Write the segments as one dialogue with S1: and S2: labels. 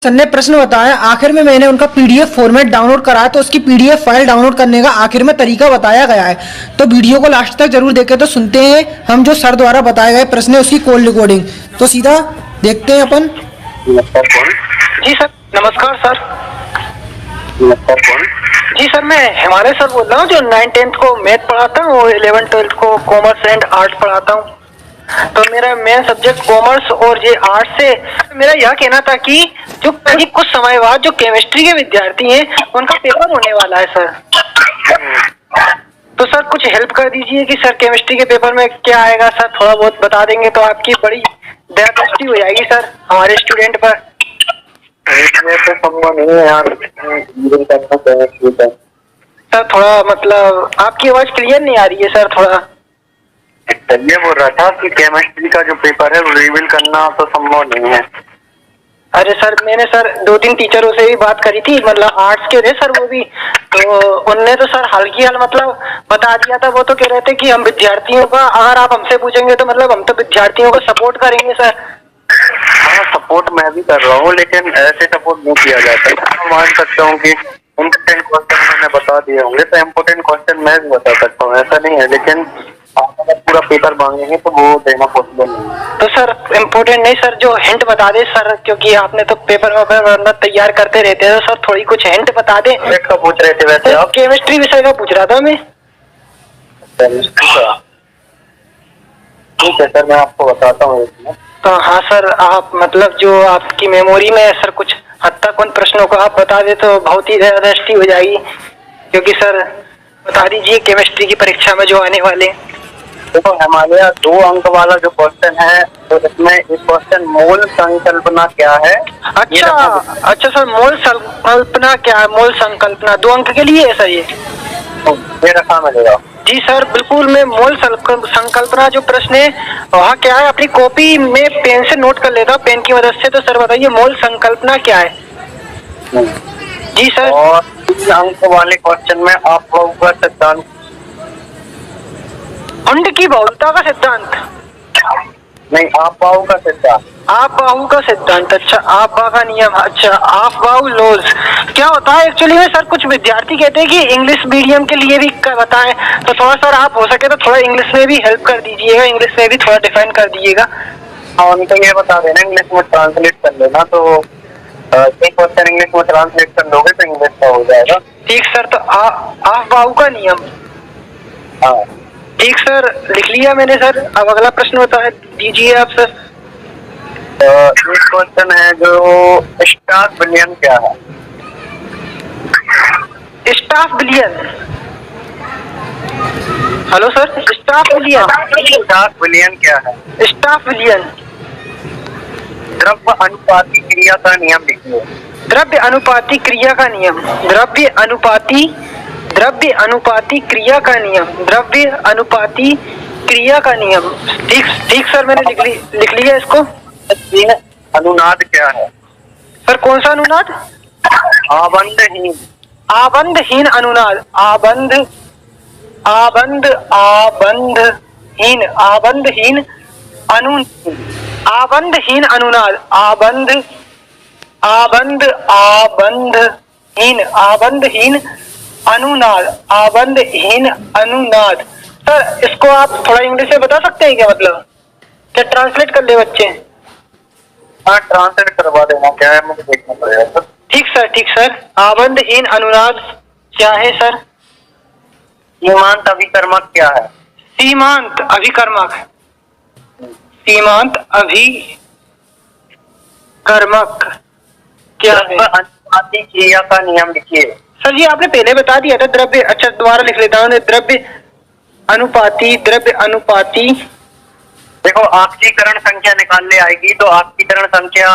S1: Sir ने प्रश्न बताया, आखिर में मैंने उनका पीडीएफ फॉर्मेट डाउनलोड कराया तो उसकी पीडीएफ फाइल डाउनलोड करने का आखिर में तरीका बताया गया है। तो वीडियो को लास्ट तक जरूर देखें। तो सुनते हैं हम जो सर द्वारा बताए गए प्रश्न है उसकी कॉल रिकॉर्डिंग। तो सीधा देखते हैं अपन।
S2: जी सर, नमस्कार सर। जी सर, मैं हिमालय सर बोल रहा हूँ जो 9th-10th को मैथ पढ़ाता हूँ और 11th-12th को कॉमर्स एंड आर्ट्स पढ़ाता हूँ। तो मेरा मेन सब्जेक्ट कॉमर्स और ये आर्ट्स से मेरा यह कहना था कि जो कहीं कुछ समय बाद जो केमिस्ट्री के विद्यार्थी हैं उनका पेपर होने वाला है सर। तो सर कुछ हेल्प कर दीजिए कि सर केमिस्ट्री के पेपर में क्या आएगा। सर थोड़ा बहुत बता देंगे तो आपकी बड़ी दया दृष्टि हो जाएगी सर हमारे स्टूडेंट पर।
S3: तो संभव नहीं है यार।
S2: सर थोड़ा मतलब आपकी आवाज क्लियर नहीं आ रही है सर थोड़ा।
S3: ये बोल रहा था कि केमिस्ट्री का जो पेपर है वो रिवील करना तो संभव नहीं है।
S2: अरे सर मैंने सर 2-3 टीचरों से भी बात करी थी, मतलब आर्ट्स के थे सर वो भी। तो उनने तो सर हल्की हाल मतलब बता दिया था। वो तो कह रहे थे कि हम विद्यार्थियों का, अगर आप हमसे पूछेंगे तो मतलब हम तो विद्यार्थियों को सपोर्ट करेंगे सर।
S3: हाँ, सपोर्ट मैं भी कर रहा हूँ लेकिन ऐसे सपोर्ट नहीं किया जाता। मैं मान सकता हूँ कि इम्पोर्टेंट क्वेश्चन मैंने बता दिए होंगे तो इम्पोर्टेंट क्वेश्चन मैं भी बता सकता हूँ, ऐसा नहीं है। लेकिन आप अगर पूरा पेपर मांगेंगे तो वो देना पॉसिबल नहीं है।
S2: तो सर इम्पोर्टेंट नहीं सर, जो हिंट बता दे सर, क्योंकि आपने तो पेपर तैयार करते रहते हैं। तो सर थोड़ी कुछ हिंट बता दे।
S3: का पूछ रहे थे वैसे आप?
S2: केमिस्ट्री विषय का पूछ रहा था मैं।
S3: ठीक है सर, मैं आपको बताता हूँ इसमें।
S2: तो हाँ सर, आप मतलब जो आपकी मेमोरी में है सर कुछ हद तक उन प्रश्नों को आप बता दे तो बहुत ही दृष्टि हो जाएगी। क्योंकि सर बता दीजिए केमिस्ट्री की परीक्षा में जो आने वाले।
S3: देखो हमारे यहाँ 2 अंक वाला जो क्वेश्चन है तो इसमें एक क्वेश्चन मोल संकल्पना क्या है।
S2: अच्छा सर, मोल संकल्पना क्या है? मोल संकल्पना 2 अंक के लिए है सर ये
S3: रखा मिलेगा।
S2: जी सर बिल्कुल। मैं मोल संकल्पना जो प्रश्न है वहाँ क्या है अपनी कॉपी में पेन से नोट कर लेता हूँ, पेन की मदद से। तो सर बताइए मोल संकल्पना क्या है? जी सर।
S3: और 3 अंक वाले क्वेश्चन में आप का सिद्धांत,
S2: उंड की बहुलता का सिद्धांत
S3: नहीं आप बाहु का सिद्धांत।
S2: आप बाहु का सिद्धांत, अच्छा आप बाहु का नियम, अच्छा आप बाहु लॉज क्या होता है एक्चुअली में सर? कुछ विद्यार्थी कहते हैं कि इंग्लिश मीडियम के लिए भी बताएं। तो थोड़ा सर आप हो सके तो थोड़ा इंग्लिश में भी हेल्प कर दीजिएगा, इंग्लिश में भी थोड़ा डिफाइन कर दीजिएगा।
S3: हाँ उनको ये बता देना, इंग्लिश में ट्रांसलेट कर लेना। तो एक क्वेश्चन इंग्लिश में ट्रांसलेट कर लोगे तो इंग्लिश का हो जाएगा।
S2: ठीक सर। तो आप बाहु का नियम,
S3: हाँ
S2: ठीक सर लिख लिया मैंने सर। अब अगला प्रश्न बता दीजिए आप सर।
S3: एक क्वेश्चन है जो स्टाफ बिलियन क्या है?
S2: Staff billion, hello sir, staff billion.
S3: Staff billion क्या है?
S2: स्टाफ बिलियन
S3: द्रव्य अनुपाती क्रिया का नियम लिखिए।
S2: द्रव्य अनुपाती क्रिया का नियम, द्रव्य अनुपाती क्रिया का नियम, द्रव्य अनुपाती क्रिया का नियम। ठीक सर मैंने लिख लिया इसको।
S3: अनुनाद क्या है?
S2: सर कौन सा अनुनाद? आबंधहीन अनुनाद, आबंधहीन अनुनाद, आबंधहीन अनुनाद। सर इसको आप थोड़ा इंग्लिश में बता सकते हैं क्या? मतलब क्या ट्रांसलेट कर ले बच्चे?
S3: हाँ ट्रांसलेट करवा देना, क्या है मुझे देखना पड़ेगा सर।
S2: ठीक सर। आबंधहीन अनुनाद क्या है सर?
S3: सीमांत अभिकर्मक क्या है?
S2: सीमांत अभिकर्मक क्या है?
S3: अनुपाती क्रिया का नियम लिखिए।
S2: सर ये आपने पहले बता दिया था। द्रव्य, अच्छा दोबारा लिख लेता हूँ। द्रव्य अनुपाती
S3: देखो ऑक्सीकरण संख्या निकालने आएगी तो ऑक्सीकरण संख्या,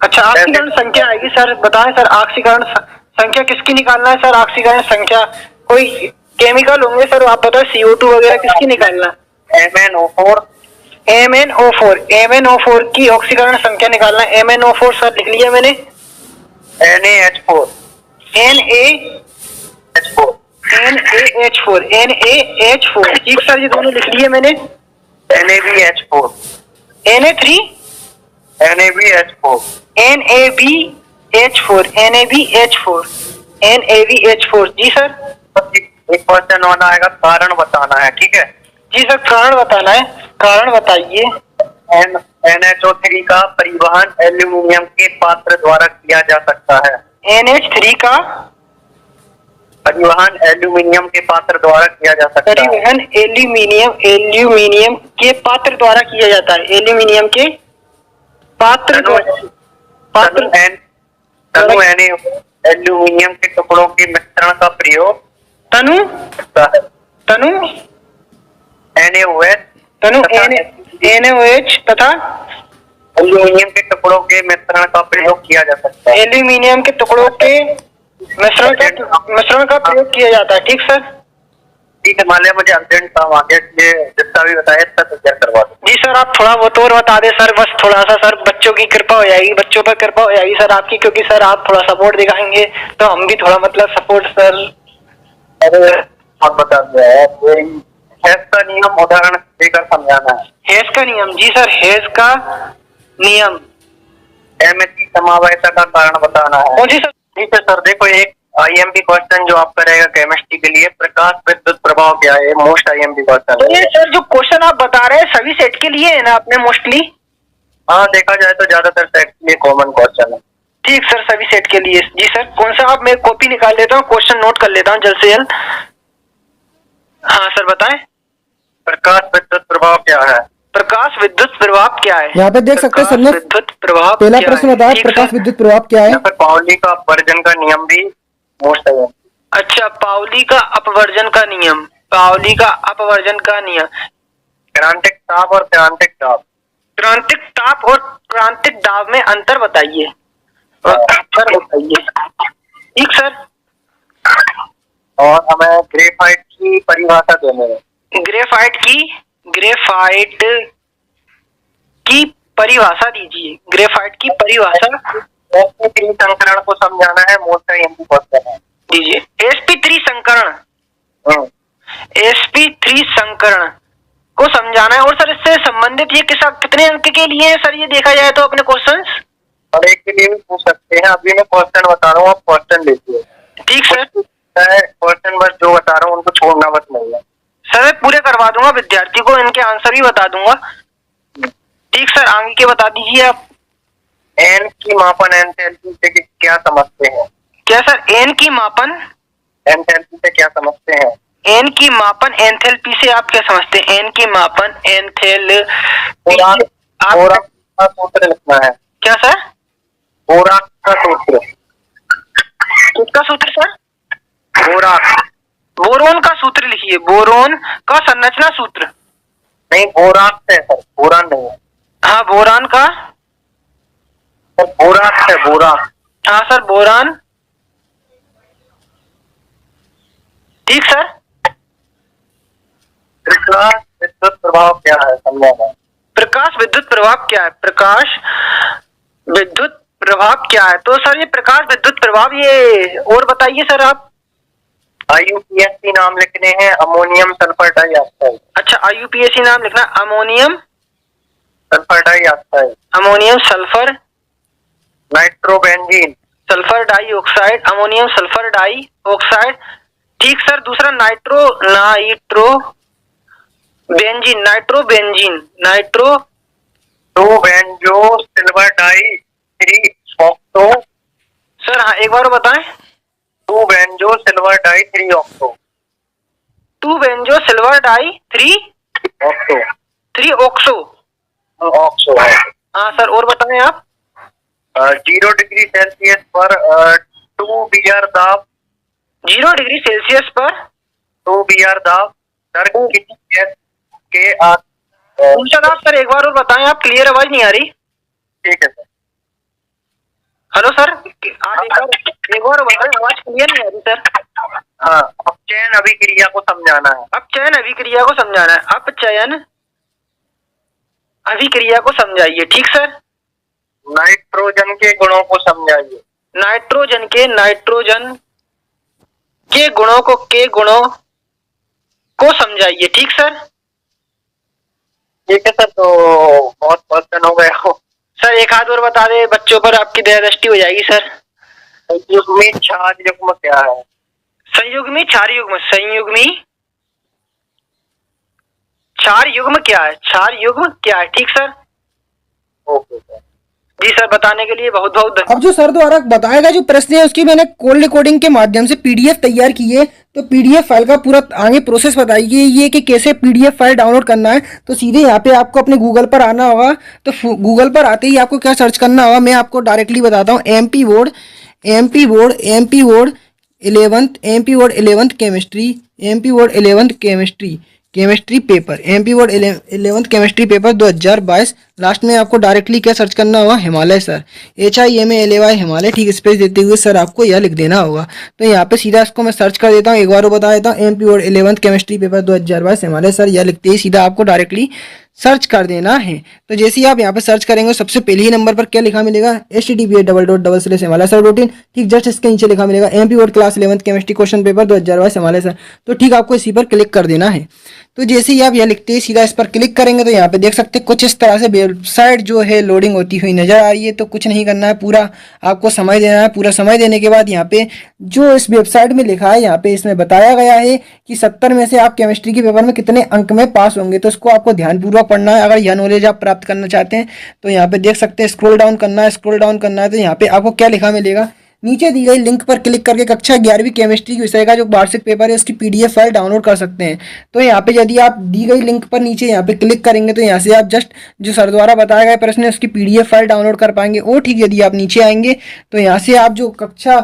S2: अच्छा ऑक्सीकरण संख्या आएगी सर। बताएं सर ऑक्सीकरण संख्या किसकी निकालना है सर? ऑक्सीकरण संख्या कोई केमिकल होंगे सर, आप बताओ CO2 वगैरह किसकी निकालना? MnO4 की ऑक्सीकरण संख्या निकालना है। MnO4 सर लिख लिया मैंने।
S3: NaH4
S2: ठीक सर ये दोनों लिख लिए मैंने।
S3: NaBH4
S2: Na3
S3: NaBH4
S2: NaBH4 NaVH4 NaVH4 जी सर।
S3: एक क्वेश्चन और आएगा, कारण बताना है, ठीक है।
S2: जी सर, कारण बताना है, कारण बताइए।
S3: NH3 का परिवहन एल्यूमिनियम के पात्र द्वारा किया जा सकता है।
S2: NH3 का
S3: परिवहन एल्यूमिनियम के पात्र द्वारा किया जा सकता है।
S2: परिवहन एल्यूमिनियम के पात्र द्वारा किया जाता है। एल्यूमिनियम के पात्र
S3: एल्यूमिनियम के टुकड़ों के मिश्रण का प्रयोग
S2: तनु NaOH तथा
S3: एल्यूमिनियम के टुकड़ों के मिश्रण का प्रयोग किया जा सकता है।
S2: एल्यूमिनियम के टुकड़ों के मिश्रण का प्रयोग किया जाता है। ठीक सर।
S3: ठीक है, मान लिया मुझे अर्जेंट काम आ गया, इसलिए जितना भी बताया इतना तैयार करवा दो।
S2: जी सर, आप थोड़ा बहुत और बता दे सर, बस थोड़ा सा सर, बच्चों की कृपा हो जाएगी, बच्चों पर कृपा हो जाएगी सर आपकी, क्योंकि सर आप थोड़ा सपोर्ट दिखाएंगे तो हम भी थोड़ा मतलब सपोर्ट सर।
S3: अरे आप बता दिया है, हेस का नियम उदाहरण देकर समझाना है।
S2: हेस का नियम? जी सर, हेस का नियम।
S3: एमएससी समावयता का कारण बताना है।
S2: जी सर।
S3: ठीक है सर, देखो एक आईएमपी क्वेश्चन जो आपका रहेगा केमिस्ट्री के लिए, प्रकाश विद्युत प्रभाव क्या है, मोस्ट आईएमपी क्वेश्चन।
S2: तो ये सर जो क्वेश्चन आप बता रहे हैं सभी सेट के लिए है ना अपने मोस्टली?
S3: हाँ, देखा जाए तो ज्यादातर सेट के लिए कॉमन क्वेश्चन है।
S2: ठीक सर, सभी सेट के लिए। जी सर, कौन सा? आप मैं कॉपी निकाल लेता हूँ, क्वेश्चन नोट कर लेता हूँ जल्द से जल्द। हाँ सर बताएं।
S3: प्रकाश विद्युत प्रभाव क्या है?
S2: प्रकाश विद्युत प्रभाव क्या है?
S1: यहाँ पे देख सकते हैं सबने
S2: विद्युत प्रभाव
S1: पहला प्रश्न बताया, प्रकाश विद्युत प्रभाव क्या है।
S3: पाउली का अपवर्जन का नियम भी मोस्ट है।
S2: अच्छा, पाउली का अपवर्जन का नियम। पाउली का अपवर्जन का नियम।
S3: क्रांतिक ताप और क्रांतिक दाब।
S2: क्रांतिक ताप और क्रांतिक दाब में अंतर बताइए। ठीक सर।
S3: और हमें ग्रेफाइट की परिभाषा देने हैं।
S2: ग्रेफाइट की परिभाषा दीजिए। ग्रेफाइट की परिभाषा।
S3: sp3 संकरण को समझाना है, मोस्ट आईएमपी क्वेश्चन है।
S2: दीजिए। sp3 संकरण। sp3 संकरण को समझाना है। और सर इससे संबंधित ये कितने अंक के लिए है सर, ये देखा जाए तो अपने क्वेश्चंस?
S3: और एक के लिए भी पूछ सकते हैं। अभी मैं क्वेश्चन बता रहा हूँ, आप क्वेश्चन देखिए।
S2: ठीक सर।
S3: क्वेश्चन बस जो बता रहा हूँ उनको छोड़ना बस नहीं है
S2: सर। मैं पूरे करवा दूंगा विद्यार्थी को, इनके आंसर भी बता दूंगा। ठीक सर, आगे के बता दीजिए आप।
S3: एन की मापन एंथैल्पी से क्या समझते हैं?
S2: क्या सर? एन की मापन
S3: एंथैल्पी से क्या समझते हैं?
S2: एन की मापन एंथैल्पी से आप क्या समझते हैं? एन की मापन एंथैल्पी
S3: का सूत्र लिखना है।
S2: क्या सर?
S3: बोरान का सूत्र।
S2: किसका सूत्र सर? बोरोन का सूत्र लिखिए। बोरोन का संरचना सूत्र।
S3: नहीं, बोरान से सर, बोरान नहीं है।
S2: हाँ, बोरान का।
S3: बोरान से बोरान।
S2: हाँ सर, बोरान। ठीक सर।
S3: प्रकाश विद्युत प्रभाव क्या है समझाना।
S2: प्रकाश विद्युत प्रभाव क्या है? प्रकाश विद्युत प्रभाव क्या है? तो सर ये प्रकाश विद्युत प्रभाव, ये और बताइए सर आप।
S3: IUPAC नाम लिखने हैं, अमोनियम सल्फर डाइऑक्साइड।
S2: अच्छा, IUPAC नाम लिखना, ammonium
S3: sulphur dioxide.
S2: Ammonium sulphur
S3: nitrobenzene.
S2: Sulphur dioxide. Ammonium sulphur dioxide. ठीक सर। दूसरा nitrobenzene.
S3: Two benzo silver di 3 oxo.
S2: Sir हाँ, एक बार बताएं।
S3: 2 benzo silver di 3 oxo.
S2: 2 benzo silver di 3 oxo. हाँ सर, और बताएं आप।
S3: 0 डिग्री सेल्सियस पर 2 बीआर दाब।
S2: 0 डिग्री सेल्सियस पर
S3: 2 बीआर दाब दर किसी गैस के
S2: सर एक बार और बताएं आप, क्लियर आवाज नहीं आ रही।
S3: ठीक है सर।
S2: हेलो सर, आप एक बार बताएं, आवाज क्लियर नहीं आ रही सर।
S3: हाँ, अपचयन अभिक्रिया को समझाना है।
S2: अपचयन अभिक्रिया को समझाना है। अपचयन अभिक्रिया को समझाइए। ठीक सर।
S3: नाइट्रोजन के गुणों को समझाइए।
S2: नाइट्रोजन के गुणों को समझाइए। ठीक सर।
S3: ठीक है सर, तो बहुत क्वेश्चन हो गए हो
S2: सर। एक हाथ और बता दे, बच्चों पर आपकी दया दृष्टि हो जाएगी सर।
S3: संयुग्मी क्षार युग्म क्या है?
S2: संयुग्मी क्षार युग्म, संयुग्मी क्षार युग्म क्या है, क्षार युग्म क्या है? ठीक सर।
S3: Okay sir.
S2: जी सर, बताने के लिए बहुत बहुत धन्यवाद।
S1: अब जो सर द्वारा बताया गया जो प्रश्न है उसकी मैंने कॉल रिकॉर्डिंग के माध्यम से पीडीएफ तैयार की है। तो पीडीएफ फाइल का पूरा आगे प्रोसेस बताइए ये कि कैसे पीडीएफ फाइल डाउनलोड करना है। तो सीधे यहाँ पे आपको अपने गूगल पर आना होगा। तो गूगल पर आते ही आपको क्या सर्च करना होगा, मैं आपको डायरेक्टली बताता हूँ। MP board 11th chemistry, MP board 11th chemistry paper, MP board 11th chemistry paper 2022। Last में आपको डायरेक्टली क्या सर्च करना होगा, हिमालय सर, HIMALAY हिमालय, ठीक स्पेस देते हुए सर आपको यह लिख देना होगा। तो यहाँ पे सीधा इसको मैं सर्च कर देता हूँ, एक बार वो बता देता हूँ, MP board 11th chemistry paper 2022 Himalaya sir, यह लिखते ही सीधा आपको डायरेक्टली सर्च कर देना है। तो जैसे ही आप यहाँ पे सर्च करेंगे सबसे पहले ही नंबर पर क्या लिखा मिलेगा, https://himalayasir.in, ठीक जस्ट इसके नीचे लिखा मिलेगा MP board class 11th chemistry question paper 2022 Himalaya sir. तो ठीक आपको इसी पर क्लिक कर देना है। तो जैसे ही आप यह लिखते हैं सीधा इस पर क्लिक करेंगे तो यहाँ पे देख सकते हैं कुछ इस तरह से वेबसाइट जो है लोडिंग होती हुई नजर आ रही है। तो कुछ नहीं करना है, पूरा आपको समय देना है। पूरा समय देने के बाद यहाँ पे जो इस वेबसाइट में लिखा है, यहाँ पे इसमें बताया गया है कि 70 में से आप केमिस्ट्री के पेपर में कितने अंक में पास होंगे। तो इसको आपको ध्यानपूर्वक पढ़ना है अगर यह नॉलेज आप प्राप्त करना चाहते हैं। तो यहाँ पे देख सकते हैं स्क्रॉल डाउन करना है, स्क्रॉल डाउन करना है। तो यहाँ पे आपको क्या लिखा मिलेगा, नीचे दी गई लिंक पर क्लिक करके कक्षा 11वीं केमिस्ट्री विषय का जो वार्षिक पेपर है उसकी पीडीएफ फाइल डाउनलोड कर सकते हैं। तो यहाँ पे यदि आप दी गई लिंक पर नीचे यहाँ पे क्लिक करेंगे तो यहाँ से आप जस्ट जो सर द्वारा बताया गया प्रश्न है उसकी पीडीएफ फाइल डाउनलोड कर पाएंगे। और ठीक यदि आप नीचे आएंगे तो यहाँ से आप जो कक्षा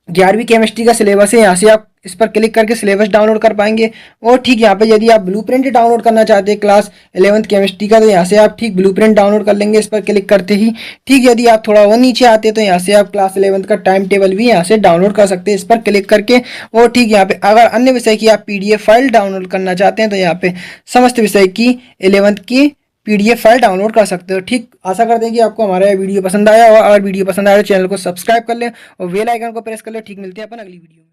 S1: 11वीं केमिस्ट्री का सिलेबस है यहाँ से आप इस पर क्लिक करके सिलेबस डाउनलोड कर पाएंगे। और ठीक यहाँ पे यदि आप ब्लूप्रिंट डाउनलोड करना चाहते हैं क्लास 11th केमिस्ट्री का तो यहाँ से आप ठीक ब्लूप्रिंट डाउनलोड कर लेंगे इस पर क्लिक करते ही। ठीक यदि आप थोड़ा और नीचे आते हैं तो यहाँ से आप क्लास 11th का टाइम टेबल भी यहाँ से डाउनलोड कर सकते हैं इस पर क्लिक करके। और ठीक यहाँ पे अगर अन्य विषय की आप पीडीएफ फाइल डाउनलोड करना चाहते हैं तो यहाँ पे समस्त विषय की 11th की पीडीएफ फाइल डाउनलोड कर सकते हो। ठीक, आशा करते हैं कि आपको हमारा वीडियो पसंद आया होगा। अगर वीडियो पसंद आया तो चैनल को सब्सक्राइब कर लें और बेल आइकन को प्रेस कर लें। ठीक, मिलते हैं अपन अगली वीडियो में।